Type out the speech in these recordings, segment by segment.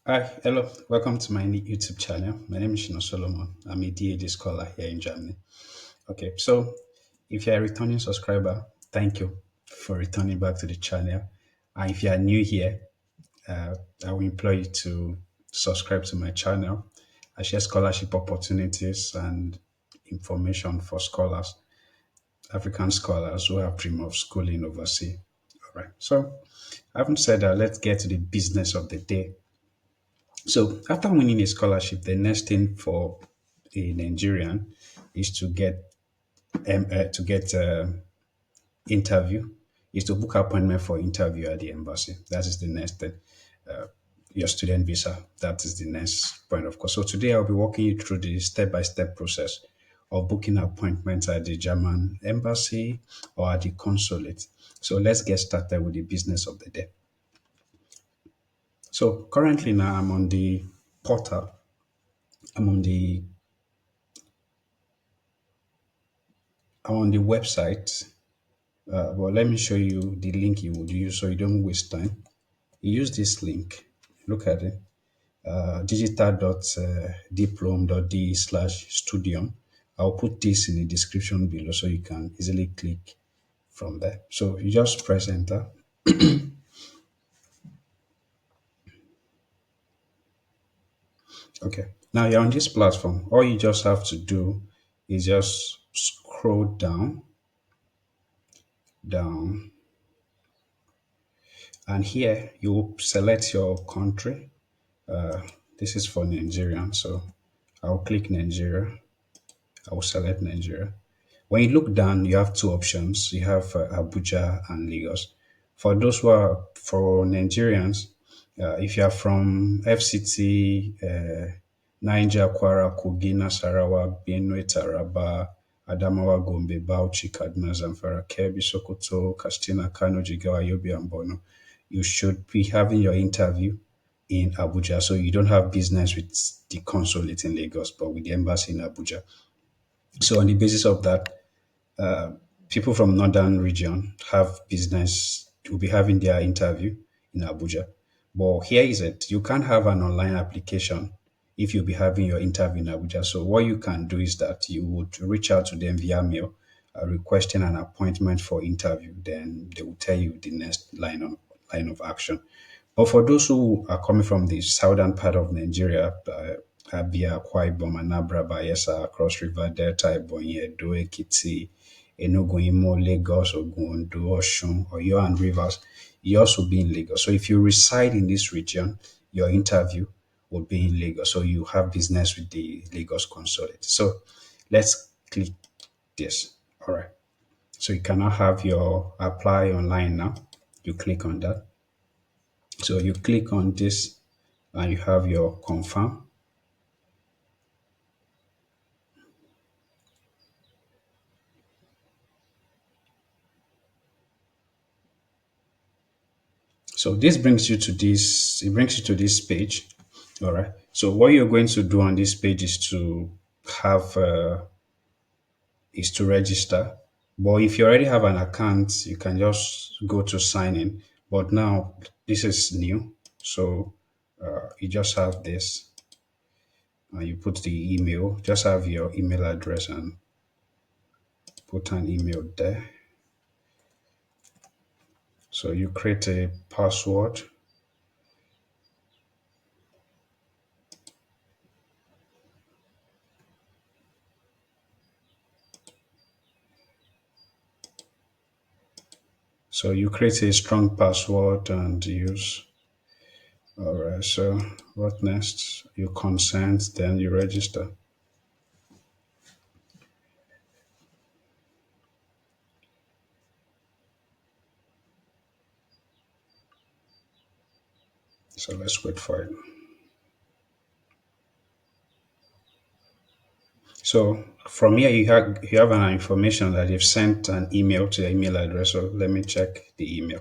Hi, hello, welcome to my YouTube channel. My name is Shino Solomon. I'm a DAAD scholar here in Germany. Okay, so if you're a returning subscriber, thank you for returning back to the channel. And if you are new here, uh, I will implore you to subscribe to my channel. I share scholarship opportunities and information for scholars, African scholars who have dream of schooling overseas. All right, so having said that, let's get to the business of the day. So after winning a scholarship, the next thing for a Nigerian is to get interview, is to book appointment for interview at the embassy. That is the next thing. Your student visa. That is the next point, of course. So today I'll be walking you through the step-by-step process of booking appointments at the German embassy or at the consulate. So let's get started with the business of the day. So currently now I'm on the portal. I'm on the I'm on the website. But let me show you the link you would use so you don't waste time. You use this link. Look at it. digital.diplom.de/studium. I'll put this in the description below so you can easily click from there. So you just press enter. Okay. Now you're on this platform. All you just have to do is just scroll down, and here you select your country. This is for Nigerian, so I'll click Nigeria. I will select Nigeria. When you look down, you have two options. You have Abuja and Lagos. For those who are for Nigerians, if you are from FCT, Niger, Kwara, Kogi, Nasarawa, Benue, Taraba, Adamawa, Gombe, Bauchi, Kaduna, Zamfara, Kebbi, Sokoto, Katsina, Kano, Jigawa, Yobe, and Borno, you should be having your interview in Abuja. So you don't have business with the consulate in Lagos, but with the embassy in Abuja. So on the basis of that, people from northern region have business will be having their interview in Abuja. But here is it: you can't have an online application if you'll be having your interview in Abuja. So what you can do is that you would reach out to them via mail, requesting an appointment for interview. Then they will tell you the next line of action. But for those who are coming from the southern part of Nigeria, Abia, Akwa Ibom, Anambra, Bayelsa, Cross River, Delta, Ebonyi, Edo, Ekiti, Enugu, Imo, Lagos, Ogun, Ondo, Osun, Oyo, and Rivers, you also be in Lagos. So if you reside in this region, your interview will be in Lagos. So you have business with the Lagos consulate. So let's click this. All right. So you can now have your apply online now. You click on that. So you click on this and you have your confirm. So this brings you to this, it brings you to this page. All right. So what you're going to do on this page have, is to register. But if you already have an account, you can just go to sign in. But now this is new. So you just have this. You put the email, just have your email address and put an email there. So you create a password. So you create a strong password and use. All right. So what next? You consent, then you register. So let's wait for it. So from here, you have an information that you've sent an email to your email address. So let me check the email.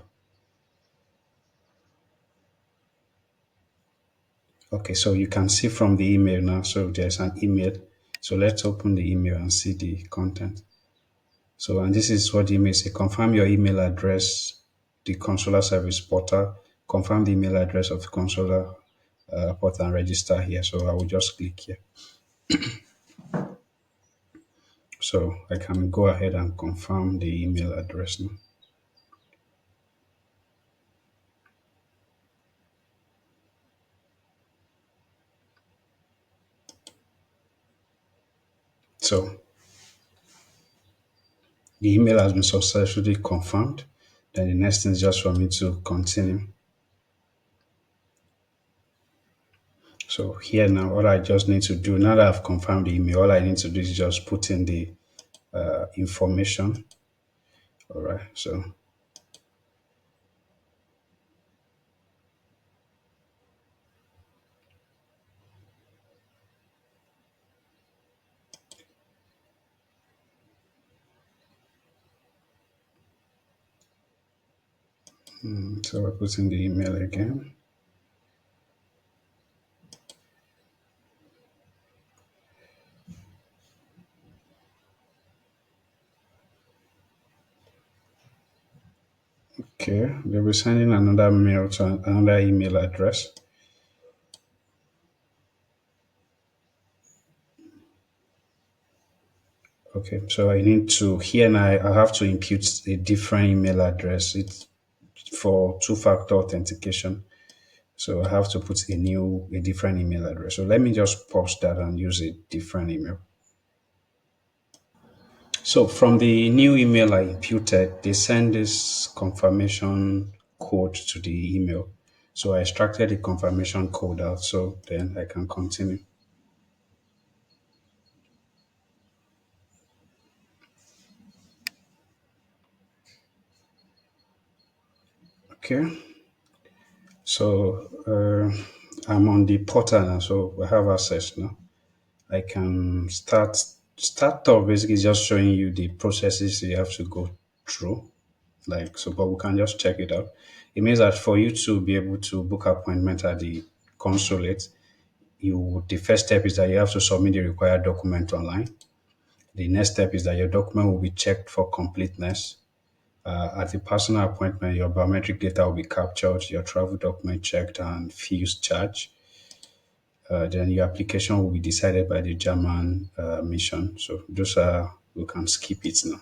Okay, so you can see from the email now. So there's an email. So let's open the email and see the content. So, and this is what the email says: confirm your email address, the consular service portal, confirm the email address of the consular put and register here. So I will just click here. So I can go ahead and confirm the email address now. So the email has been successfully confirmed. Then the next thing is just for me to continue. So here now, all I just need to do, now that I've confirmed the email, all I need to do is just put in the information. All right. So I put in the email again. Okay. They'll be sending another mail to another email address. Okay. So I need to, here now, I have to impute a different email address. It's for two-factor authentication. So I have to put a different email address. So let me just pause that and use a different email. So from the new email I imputed, they send this confirmation code to the email. So I extracted the confirmation code out so then I can continue. Okay. So I'm on the portal now, so I have access now. I can start off basically just showing you the processes you have to go through. Like so, but we can just check it out. It means that for you to be able to book appointment at the consulate, the first step is that you have to submit the required document online. The next step is that your document will be checked for completeness. At the personal appointment, your biometric data will be captured, your travel document checked, and fees charged. Then your application will be decided by the German mission. So those are, we can skip it now.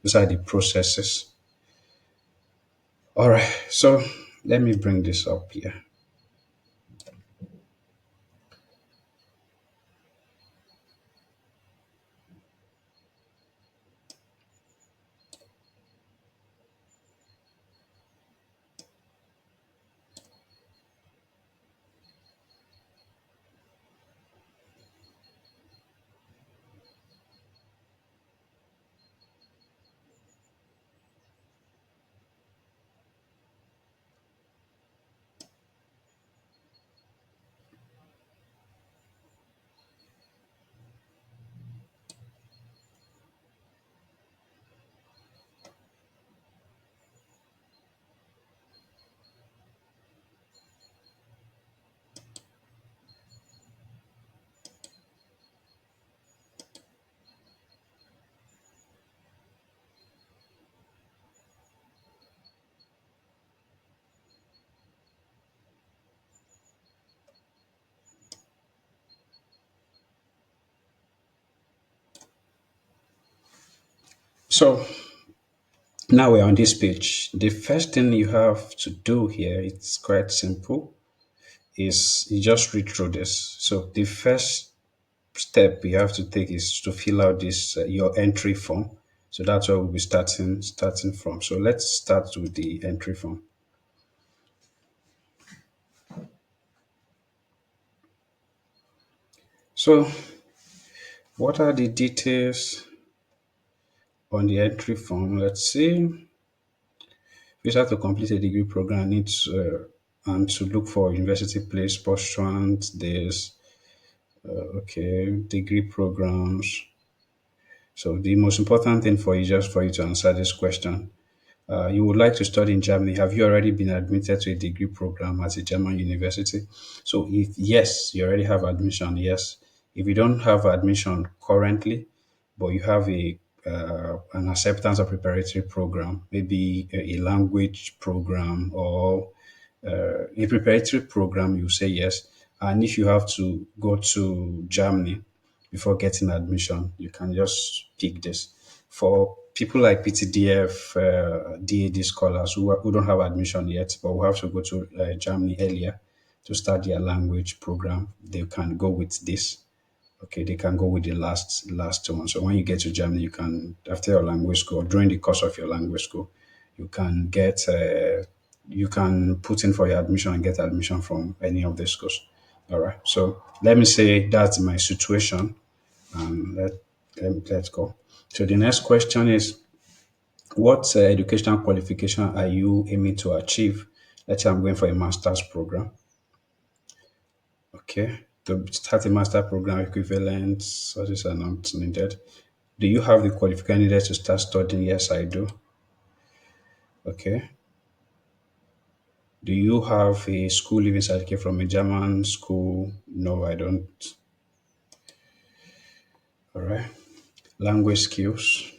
Those are the processes. All right, so let me bring this up here. So now we're on this page. The first thing you have to do here, it's quite simple, is you just read through this. So the first step you have to take is to fill out this your entry form. So that's where we'll be starting from. So let's start with the entry form. So what are the details on the entry form? Let's see. Visa to complete a degree program needs and to look for university place, postulate, there's okay, degree programs. So the most important thing for you, just for you to answer this question, you would like to study in Germany. Have you already been admitted to a degree program at a German university? So if yes, you already have admission, yes. If you don't have admission currently, but you have an acceptance or preparatory program, maybe a language program or a preparatory program, you say yes. And if you have to go to Germany before getting admission, you can just pick this. For people like PTDF, DAD scholars who don't have admission yet, but who have to go to Germany earlier to start their language program, they can go with this. Okay, they can go with the last one. So when you get to Germany, you can after your language school, during the course of your language school, you can get you can put in for your admission and get admission from any of the schools. All right. So let me say that's my situation. Let, let's go. So the next question is, what educational qualification are you aiming to achieve? Let's say I'm going for a master's program. Okay. To start a master program equivalent, sources are not needed. Do you have the qualification needed to start studying? Yes, I do. Okay. Do you have a school living certificate from a German school? No, I don't. All right. Language skills.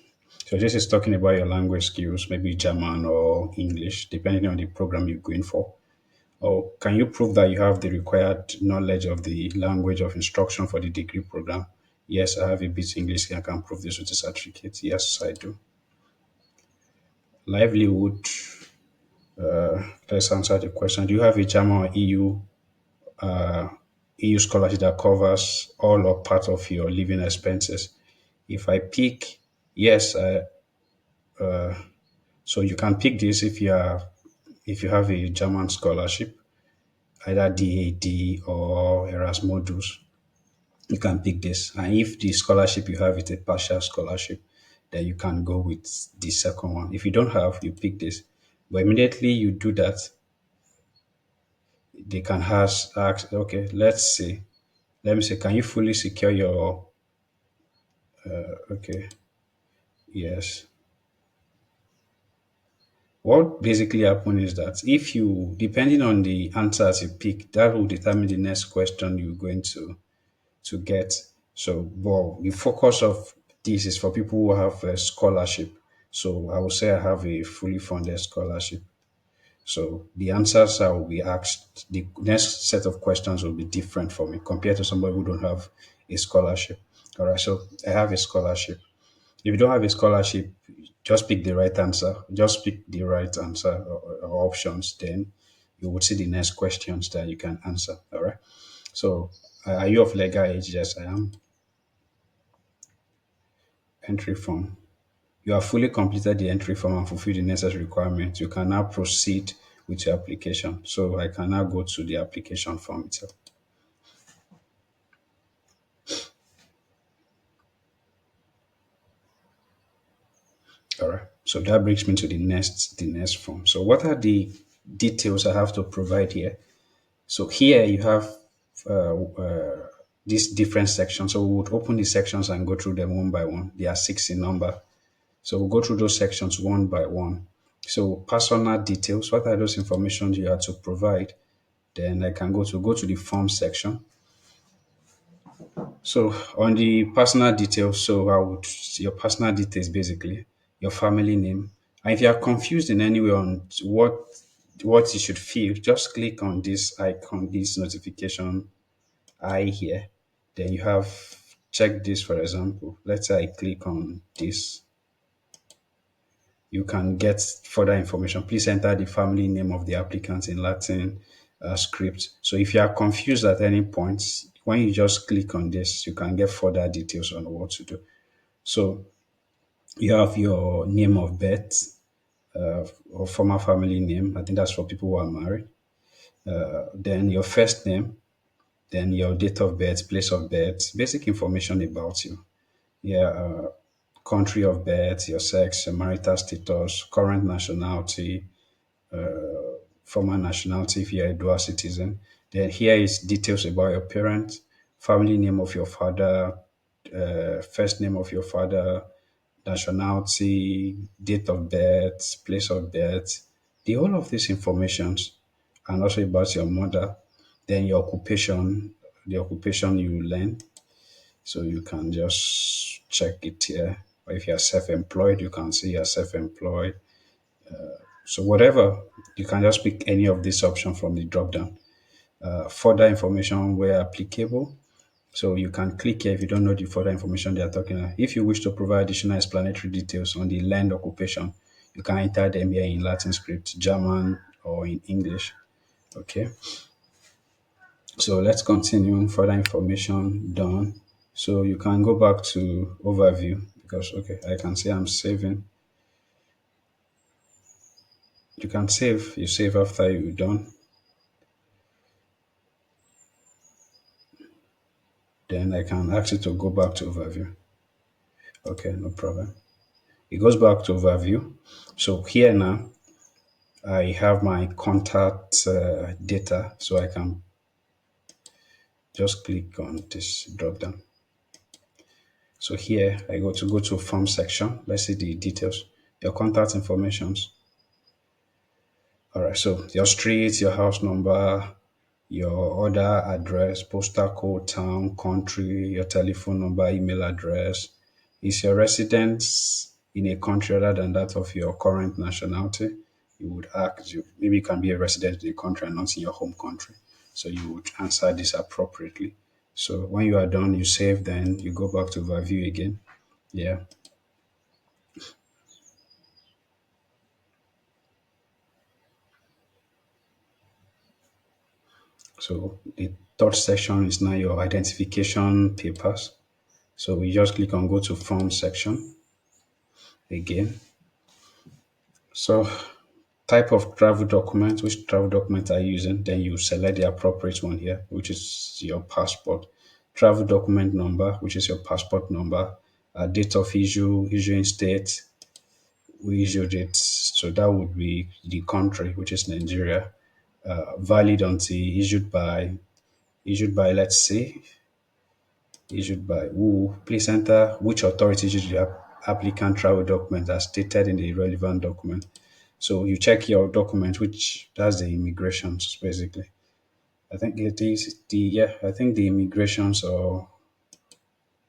So this is talking about your language skills, maybe German or English, depending on the program you're going for. Or can you prove that you have the required knowledge of the language of instruction for the degree program? Yes, I have a bit English. I can prove this with a certificate. Yes, I do. Livelihood. Let's answer the question. Do you have a German or EU scholarship that covers all or part of your living expenses? If I pick yes, so you can pick this if you have a German scholarship, either DAD or Erasmus. You can pick this. And if the scholarship you have is a partial scholarship, then you can go with the second one. If you don't have, you pick this. But immediately you do that, they can ask, okay, let's see. Let me say, can you fully secure your, okay, yes. What basically happens is that if you, depending on the answers you pick, that will determine the next question you're going to get. So, well, the focus of this is for people who have a scholarship. So I would say I have a fully funded scholarship. So the answers I will be asked, the next set of questions will be different for me compared to somebody who don't have a scholarship. All right, so I have a scholarship. If you don't have a scholarship, just pick the right answer. Just pick the right answer or options. Then you would see the next questions that you can answer. All right. So, are you of legal age? Yes, I am. Entry form. You have fully completed the entry form and fulfilled the necessary requirements. You can now proceed with your application. So, I can now go to the application form itself. All right. So that brings me to the next form. So, what are the details I have to provide here? So here you have these different sections. So we would open the sections and go through them one by one. There are six in number. So we'll go through those sections one by one. So personal details, what are those information you have to provide? Then I can go to the form section. So on the personal details, so I would your personal details basically, your family name. And if you are confused in any way on what you should fill, just click on this icon, this notification I here, then you have check this for example. Let's say I click on this. You can get further information. Please enter the family name of the applicant in Latin script. So if you are confused at any point, when you just click on this, you can get further details on what to do. So you have your name of birth or former family name. I think that's for people who are married. Then your first name, then your date of birth, place of birth, basic information about you. Yeah, country of birth, your sex, your marital status, current nationality, former nationality if you're a dual citizen. Then here is details about your parents, family name of your father, first name of your father, nationality, date of birth, place of birth, the whole of these informations, and also about your mother. Then your occupation, the occupation you learn, so you can just check it here. Or if you're self-employed, you can see you're self-employed. So whatever, you can just pick any of these options from the drop down. further information where applicable. So you can click here if you don't know the further information they are talking about. If you wish to provide additional explanatory details on the land occupation, you can enter them here in Latin script, German, or in English. Okay. So let's continue. Further information done. So you can go back to overview because okay, I can say I'm saving. You can save. You save after you're done. Then I can ask you to go back to overview. Okay, no problem. It goes back to overview. So here now, I have my contact data, so I can just click on this drop down. So here I go to form section. Let's see the details. Your contact informations. All right. So your street, your house number, your other address, postal code, town, country, your telephone number, email address. Is your residence in a country other than that of your current nationality? You would ask you maybe you can be a resident in a country and not in your home country. So you would answer this appropriately. So when you are done, you save, then you go back to overview again. Yeah. So the third section is now your identification papers. So we just click on go to form section again. So type of travel document, which travel document are you using? Then you select the appropriate one here, which is your passport. Travel document number, which is your passport number. Date of issue, issuing state, we issued it. So that would be the country, which is Nigeria. Valid until issued by, let's say, issued by who. Please enter which authority issued the applicant travel document as stated in the relevant document. So you check your document, which that's the immigrations basically. I think it is the yeah. I think the immigrations or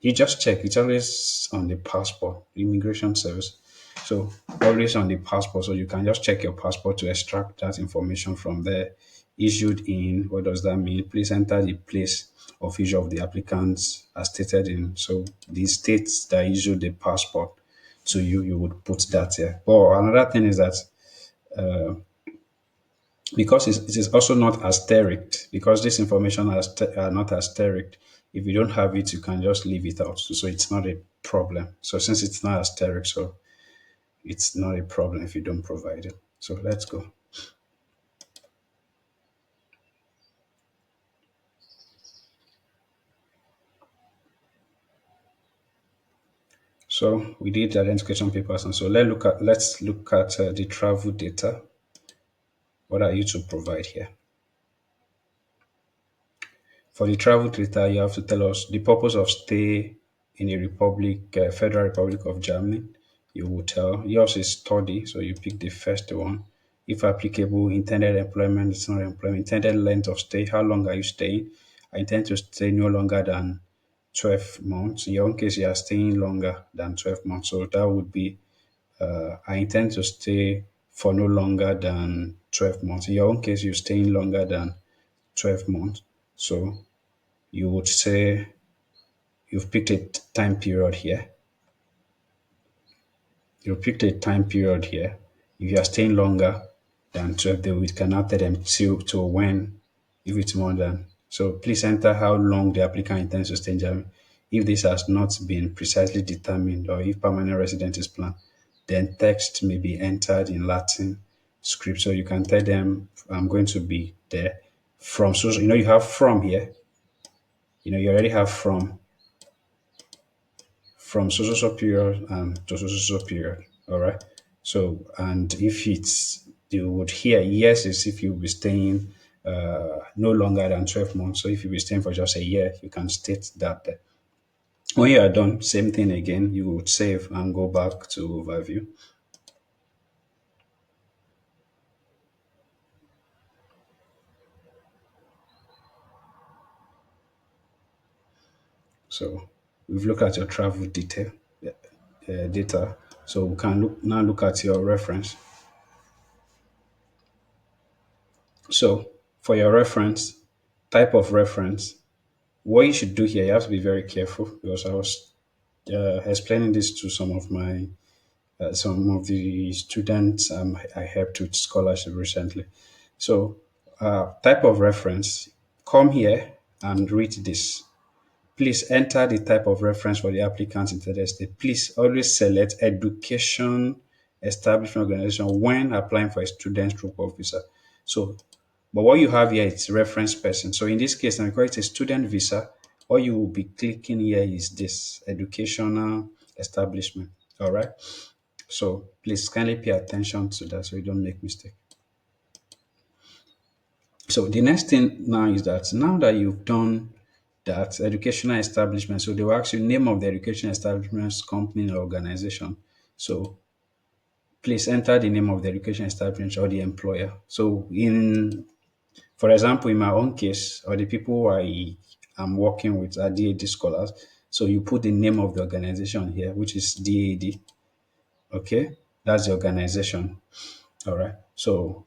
you just check. It's always on the passport, immigration service. So always on the passport. So you can just check your passport to extract that information from there. Issued in, what does that mean? Please enter the place of issue of the applicants as stated in. So the states that issued the passport to you, you would put that there. But another thing is that because it is also not asterisked, because this information are not asterisked, if you don't have it, you can just leave it out. So it's not a problem. So since it's not asterisked, so it's not a problem if you don't provide it. So let's go. So we did the identification papers, and so let's look at the travel data. What are you to provide here? For the travel data, you have to tell us the purpose of stay in a republic, Federal Republic of Germany. You will tell. Yours is study, so you pick the first one. If applicable, intended employment, it's not employment. Intended length of stay, how long are you staying? I intend to stay no longer than 12 months. In your own case, you are staying longer than 12 months. So that would be, I intend to stay for no longer than 12 months. In your own case, you're staying longer than 12 months. So you would say you've picked a time period here. You picked a time period here. If you are staying longer than 12 days, we cannot tell them to when, if it's more than. So please enter how long the applicant intends to stay in Germany. If this has not been precisely determined or if permanent residence is planned, then text may be entered in Latin script. So you can tell them, I'm going to be there from. So, you have from here. You already have from so so so period and to so so so period. All right. So and if it's you would hear yes is if you'll be staying no longer than 12 months. So if you'll be staying for just a year, you can state that there. When you are done, same thing again, you would save and go back to overview. So we've looked at your travel data. So we can look at your reference. So for your reference, Type of reference. What you should do here, you have to be very careful because I was explaining this to some of the students I helped with scholarship recently. So, type of reference. Come here and read this. Please enter the type of reference for the applicant interested. Please always select education establishment organization when applying for a student group of visa. So, but what you have here is reference person. So in this case, now because it's a student visa, all you will be clicking here is this educational establishment. All right. So please kindly pay attention to that so you don't make mistake. So the next thing now is that now that you've done that educational establishment, so they will ask you name of the education establishment's company or organization. So please enter the name of the education establishment or the employer. So for example, in my own case, or the people I am working with are DAD scholars. So you put the name of the organization here, which is DAD. Okay, that's the organization. All right. So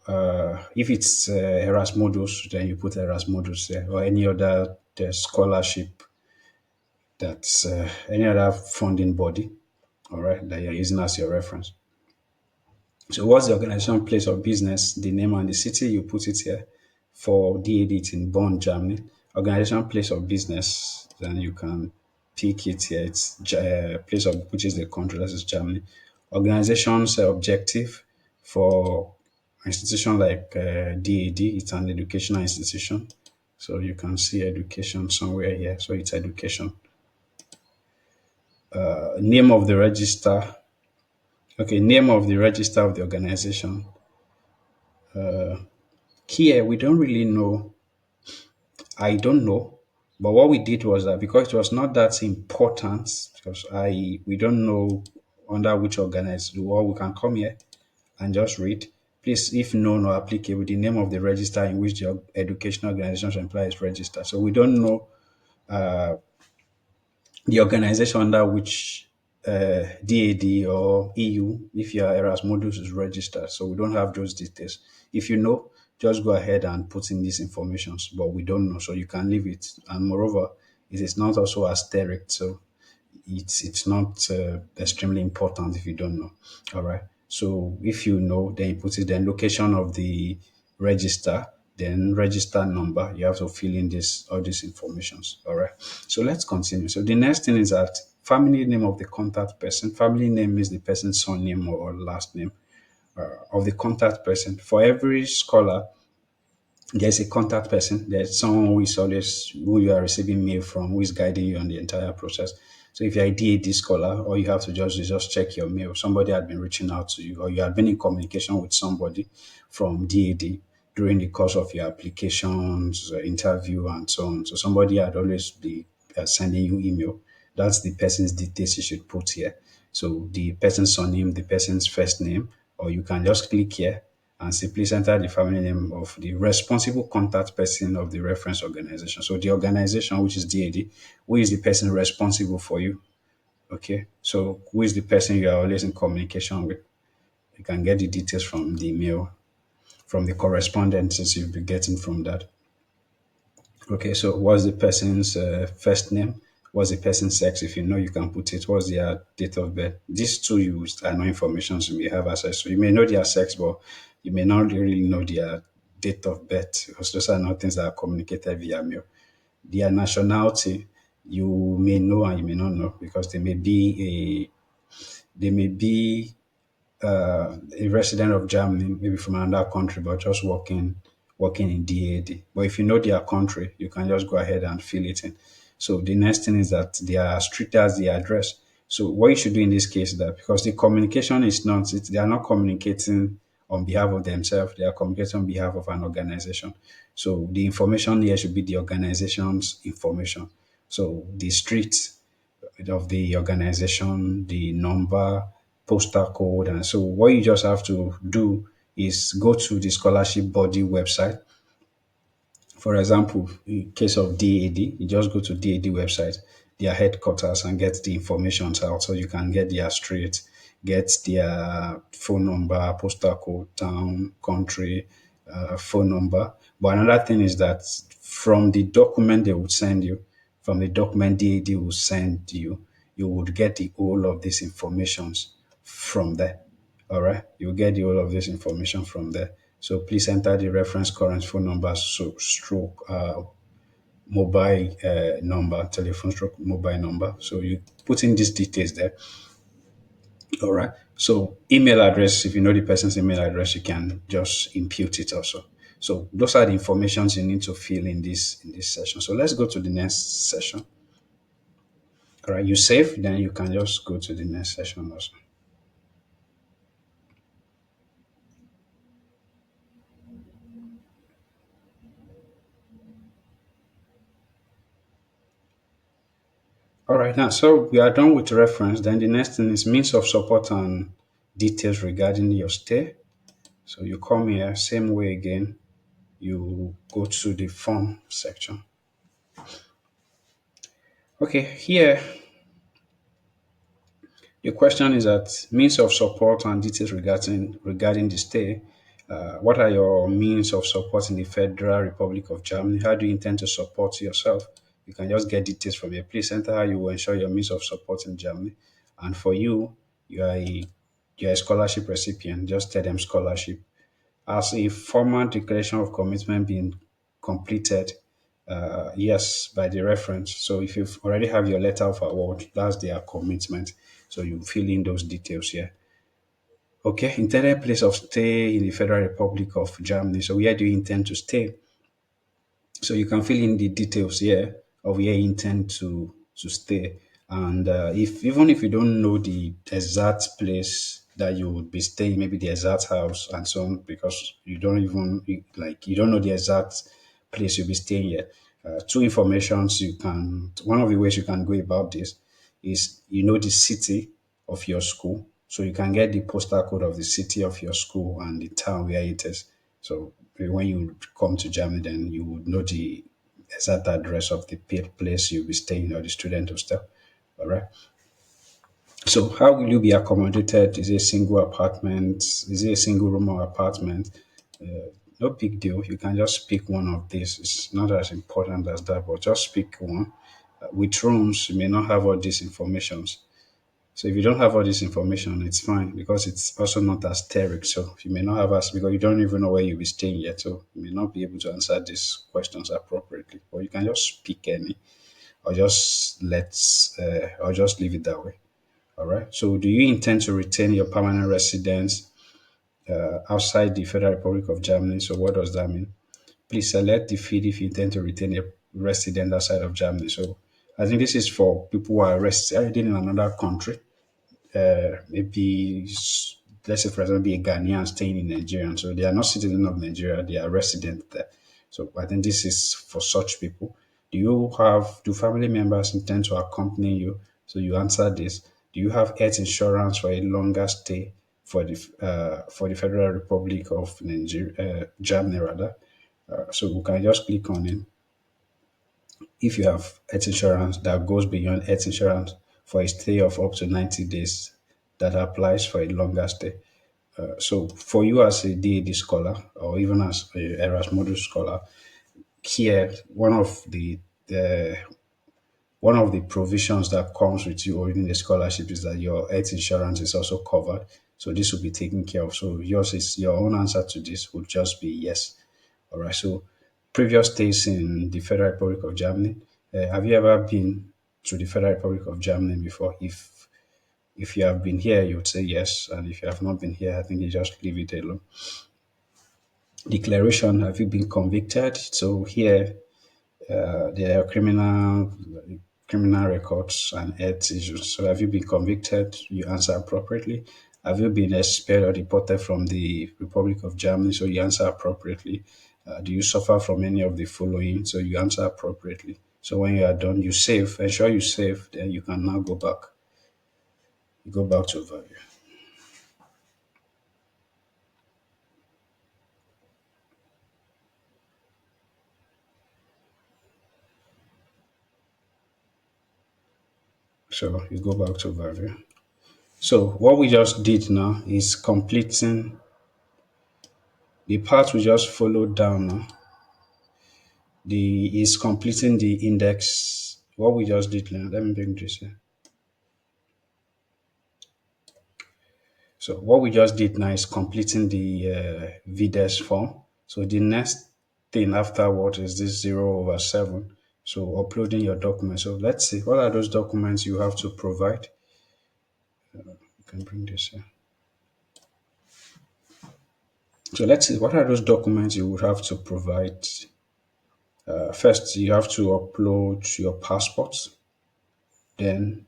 if it's Erasmus, then you put Erasmus there, or any other scholarship that's any other funding body. All right, that you're using as your reference. So what's the organization place of business, the name and the city, you put it here. For DAD, it's in Bonn, Germany. Organization place of business, then you can pick it here. It's place of which is the country, that is Germany. Organization's objective for institution like DAD, it's an educational institution. So you can see education somewhere here. So it's education. Name of the register. Okay, name of the register of the organization. Here, we don't really know. I don't know. But what we did was that because it was not that important, because we don't know under which organization, or we can come here and just read. Please, if known or applicable, the name of the register in which the educational organization's employer is registered. So we don't know the organization under which DAD or EU, if your Erasmus is registered. So we don't have those details. If you know, just go ahead and put in these informations, but we don't know, so you can leave it. And moreover, it is not also asterisk, so it's not extremely important if you don't know. All right. So if you know, then you put it. Then location of the register, then register number. You have to fill in this all these informations. All right. So let's continue. So the next thing is that family name of the contact person. Family name is the person's surname or last name of the contact person. For every scholar, there's a contact person. There's someone who is always who you are receiving mail from, who is guiding you on the entire process. So if you're a DAD scholar, all you have to just check your mail. Somebody had been reaching out to you, or you had been in communication with somebody from DAD during the course of your applications, interview, and so on. So somebody had always be sending you email. That's the person's details you should put here. So the person's surname, the person's first name, or you can just click here and simply enter the family name of the responsible contact person of the reference organization. So the organization, which is DAD, who is the person responsible for you? Okay. So who is the person you are always in communication with? You can get the details from the mail, from the correspondences you'll be getting from that. Okay, so what's the person's first name? What's the person's sex? If you know, you can put it. What's their date of birth? These two used are no information you may have access to. You may know their sex, but you may not really know their date of birth because those are not things that are communicated via mail. Their nationality, you may know and you may not know because they may be a resident of Germany, maybe from another country, but just working in DAD. But if you know their country, you can just go ahead and fill it in. So the next thing is that they are strict as the address. So what you should do in this case is that because the communication is not, they are not communicating on behalf of themselves, they are communicating on behalf of an organization. So the information here should be the organization's information. So the street of the organization, the number, postal code. And so what you just have to do is go to the scholarship body website. For example, in case of DAD, you just go to DAD website, their headquarters, and get the information out. So you can get their street, get their phone number, postal code, town, country, phone number. But another thing is that from the document they would send you, from the document DAD will send you, you would get the whole of these informations from there. All right, you'll get the whole of this information from there. So please enter the reference current phone number, so stroke mobile number, telephone stroke mobile number. So you put in these details there. All right. So email address, if you know the person's email address, you can just impute it also. So those are the informations you need to fill in this session. So let's go to the next session. All right. You save, then you can just go to the next session also. All right. Now, so we are done with reference. Then the next thing is means of support and details regarding your stay. So you come here, same way again. You go to the form section. Okay, here the question is that means of support and details regarding the stay. What are your means of support in the Federal Republic of Germany? How do you intend to support yourself? You can just get details from your place center how you will ensure your means of support in Germany. And for you, you are a you're a scholarship recipient. Just tell them scholarship. As a formal declaration of commitment being completed, yes, by the reference. So if you already have your letter of award, that's their commitment. So you fill in those details here. Okay, intended place of stay in the Federal Republic of Germany. So where do you intend to stay? So you can fill in the details here of where you intend to stay. And if even if you don't know the exact place that you would be staying, maybe the exact house and so on, because you don't even like you don't know the exact place you'll be staying yet. Two informations you can one of the ways you can go about this is you know the city of your school. So you can get the postal code of the city of your school and the town where it is. So when you come to Germany, then you would know the exact address of the place you'll be staying or the student hostel. All right. So how will you be accommodated? Is it a single apartment? Is it a single room or apartment? No big deal. You can just pick one of these. It's not as important as that, but just pick one. With rooms, you may not have all these informations. So if you don't have all this information, it's fine because it's also not asterisk. So you may not have us because you don't even know where you'll be staying yet. So you may not be able to answer these questions appropriately. Or you can just pick any, or or just leave it that way. All right. So do you intend to retain your permanent residence outside the Federal Republic of Germany? So what does that mean? Please select the field if you intend to retain a resident outside of Germany. So I think this is for people who are residing in another country, maybe let's say for example be a Ghanaian staying in Nigeria. So they are not citizens of Nigeria, they are resident there. So I think this is for such people. Do family members intend to accompany you? So you answer this. Do you have health insurance for a longer stay for the Federal Republic of Nigeria, Germany rather? So we can just click on it if you have health insurance that goes beyond health insurance for a stay of up to 90 days, that applies for a longer stay. So for you as a DAD scholar or even as a Erasmus scholar, here the one of the provisions that comes with you owning the scholarship is that your health insurance is also covered. So this will be taken care of. So yours is your own answer to this would just be yes. All right. So previous stays in the Federal Republic of Germany. Have you ever been to the Federal Republic of Germany before? If you have been here, you would say yes, and if you have not been here, I think you just leave it alone. Declaration: have you been convicted? So here there are criminal records and health issues. So have you been convicted? You answer appropriately. Have you been expelled or deported from the Republic of Germany? So you answer appropriately. Do you suffer from any of the following? So you answer appropriately. So when you are done, you save. Ensure you save. Then you can now go back. You go back to overview. So you go back to overview. So what we just did now is completing the part we just followed down now The is completing the index. What we just did now. Let me bring this here. So what we just did now is completing the VDES form. So the next thing afterward is this 0/7. So uploading your documents. So let's see, what are those documents you have to provide? You can bring this here. So let's see, what are those documents you would have to provide? First, you have to upload your passport. Then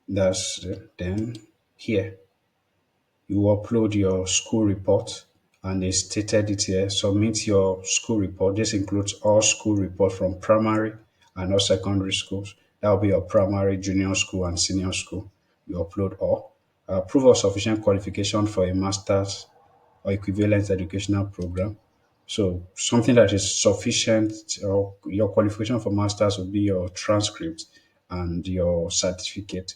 then here you upload your school report, and they stated it here. Submit your school report. This includes all school report from primary and all secondary schools. That will be your primary, junior school, and senior school. You upload all. Proof of sufficient qualification for a master's or equivalent educational program. So something that is sufficient, or your qualification for masters will be your transcript and your certificate.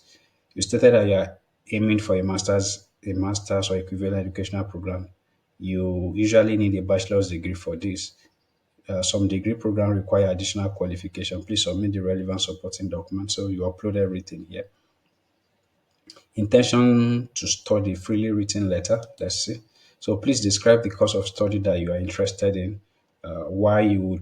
You stated that you are aiming for a master's or equivalent educational program. You usually need a bachelor's degree for this. Some degree program require additional qualification. Please submit the relevant supporting documents. So you upload everything here. Intention to study, freely written letter. Let's see. So please describe the course of study that you are interested in, why you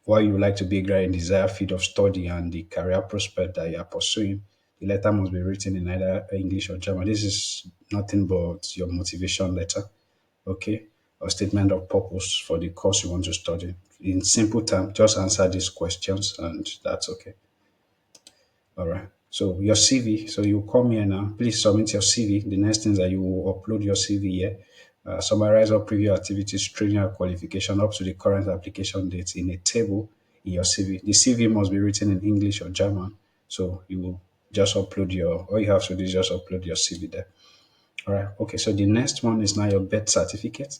would like to be a graduate in desired field of study, and the career prospect that you are pursuing. The letter must be written in either English or German. This is nothing but your motivation letter, okay, or statement of purpose for the course you want to study. In simple terms, just answer these questions, and that's okay. All right. So your CV. So you come here now. Please submit your CV. The next thing is that you will upload your CV here. Summarize all previous activities, training, and qualification up to the current application date in a table in your CV. The CV must be written in English or German. So you will just upload your. All you have to do is just upload your CV there. All right. Okay. So the next one is now your birth certificate.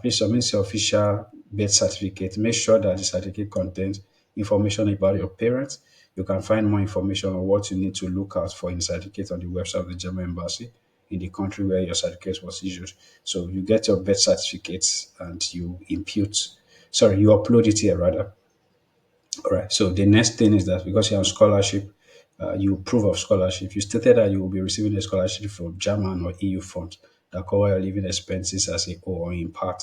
Please submit your official birth certificate. Make sure that the certificate contains information about your parents. You can find more information on what you need to look out for in the certificate on the website of the German embassy in the country where your certificate was issued. So you get your birth certificate and you upload it here rather. All right. So the next thing is that because you're on scholarship, you prove of scholarship. You stated that you will be receiving a scholarship from German or EU funds that cover your living expenses as a whole or in part.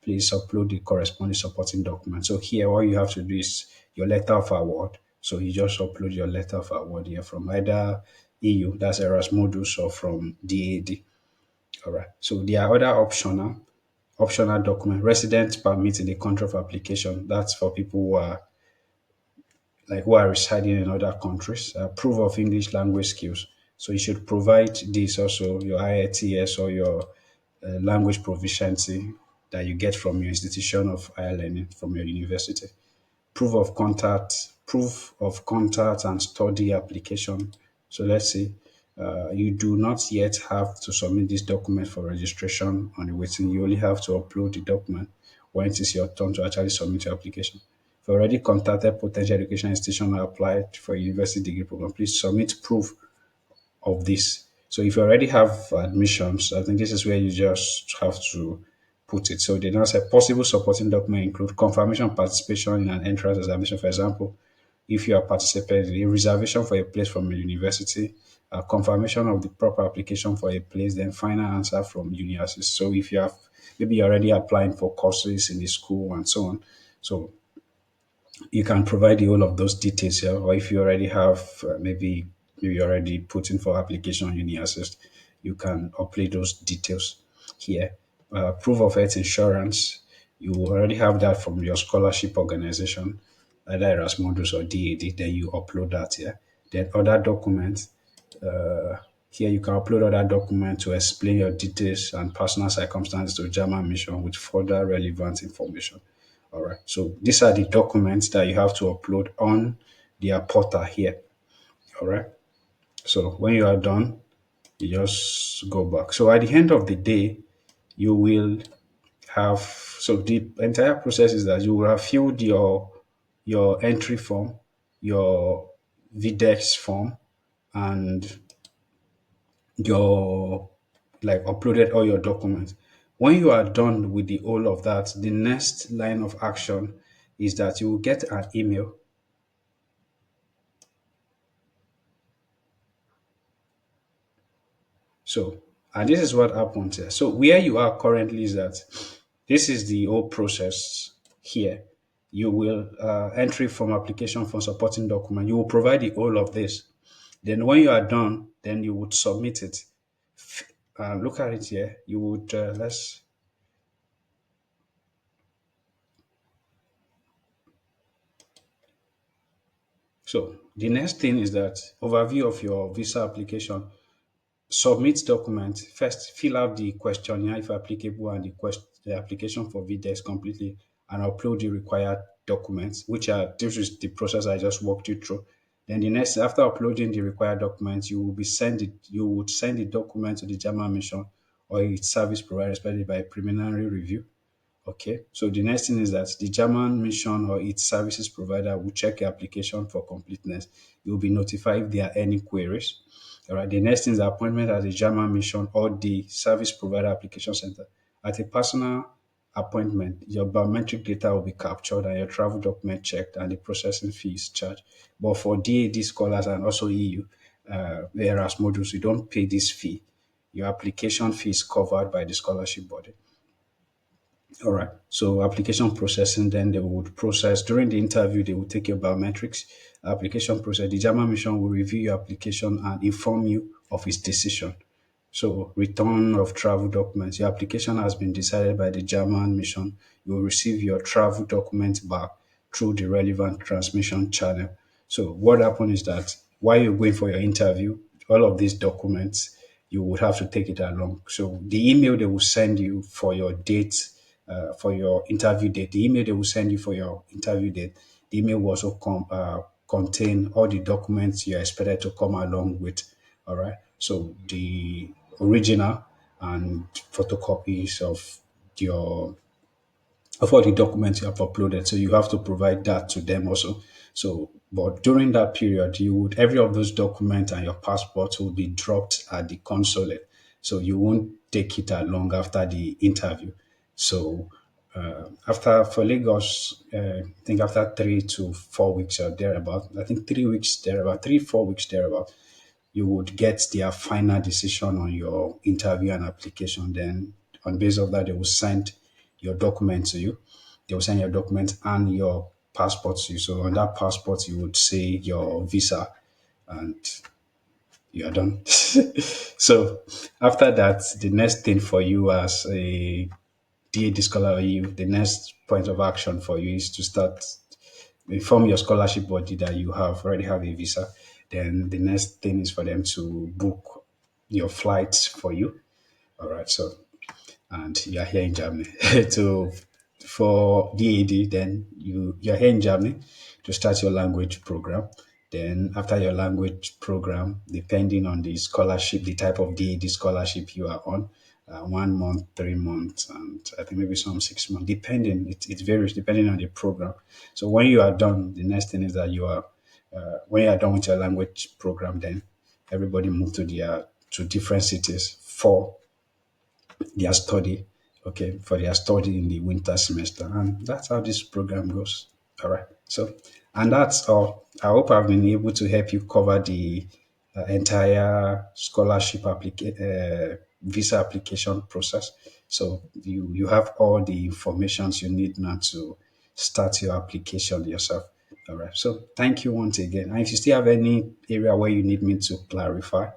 Please upload the corresponding supporting document. So here, all you have to do is your letter of award. So you just upload your letter of award here from either EU, that's Erasmus, or from DAAD. All right. So there are other optional document. Residence permit in the country of application. That's for people who are residing in other countries, proof of English language skills. So you should provide this also, your IELTS or your language proficiency that you get from your institution of higher learning from your university. Proof of contact and study application. So let's say you do not yet have to submit this document for registration on the waiting. You only have to upload the document when it is your turn to actually submit your application. If you already contacted potential education institution or applied for a university degree program, please submit proof of this. So if you already have admissions, I think this is where you just have to put it. So they now say possible supporting document include confirmation of participation in an entrance examination. For example, if you are participating, a reservation for a place from a university, a confirmation of the proper application for a place, then final answer from university. So if you have maybe you're already applying for courses in the school and so on. So you can provide the whole of those details here, or if you already have maybe you already put in for application on uni assist, you can upload those details here. Proof of health insurance, you already have that from your scholarship organization, either Erasmus or DAD, then you upload that here. Then other documents, here you can upload other documents to explain your details and personal circumstances to German mission with further relevant information. All right. So these are the documents that you have to upload on their portal here. All right. So when you are done, you just go back. So at the end of the day, you will have so the entire process is that you will have filled your entry form, your VDEX form, and your uploaded all your documents. When you are done with the whole of that, the next line of action is that you will get an email. So, and this is what happens here. So, where you are currently is that this is the whole process here. You will entry form, application for supporting document. You will provide the whole of this. Then, when you are done, then you would submit it. Look at it here. You would let's so the next thing is that overview of your visa application. Submit document. First, fill out the questionnaire if applicable and the application for VDEX completely and upload the required documents, which are this is the process I just walked you through. Then the next, after uploading the required documents, you would send the document to the German mission or its service provider, especially by preliminary review. Okay, so the next thing is that the German mission or its services provider will check your application for completeness. You'll be notified if there are any queries. All right, the next thing is the appointment at the German mission or the service provider application center. At a personal appointment, your biometric data will be captured and your travel document checked and the processing fee is charged. But for DAD scholars and also EU, whereas modules, you don't pay this fee. Your application fee is covered by the scholarship body. All right. So application processing, then they would process during the interview, they will take your biometrics, application process. The German mission will review your application and inform you of its decision. So return of travel documents. Your application has been decided by the German mission. You will receive your travel documents back through the relevant transmission channel. So what happened is that while you're going for your interview, all of these documents, you would have to take it along. So the email they will send you for your date, for your interview date, the email they will send you for your interview date, the email will also contain all the documents you're expected to come along with. All right. So the original and photocopies your of all the documents you have uploaded. So you have to provide that to them also. So, but during that period, you would every of those documents and your passport will be dropped at the consulate. So you won't take it along after the interview. So after for Lagos, I think after 3 to 4 weeks or thereabout, I think 3 weeks thereabout, 3 4 weeks thereabout, you would get their final decision on your interview and application. Then, on base of that, they will send your document to you. They will send your document and your passport to you. So on that passport, you would say your visa, and you are done. So after that, the next thing for you as a DAD scholar, you the next point of action for you is to start inform your scholarship body that you have already have a visa. Then the next thing is for them to book your flights for you. All right. So and you are here in Germany to for DAD. Then you're here in Germany to start your language program. Then after your language program, depending on the scholarship, the type of DAD scholarship you are on, 1 month, 3 months, and I think maybe some 6 months, depending. It varies depending on the program. So when you are done, the next thing is that you are when you are done with your language program, then everybody move to different cities for their study, okay, for their study in the winter semester. And that's how this program goes. All right. So, and that's all. I hope I've been able to help you cover the entire visa application process. So you have all the informations you need now to start your application yourself. All right. So thank you once again. And if you still have any area where you need me to clarify,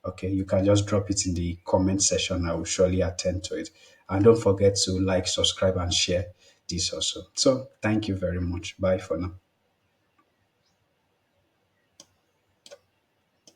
okay, you can just drop it in the comment section. I will surely attend to it. And don't forget to like, subscribe, and share this also. So thank you very much. Bye for now.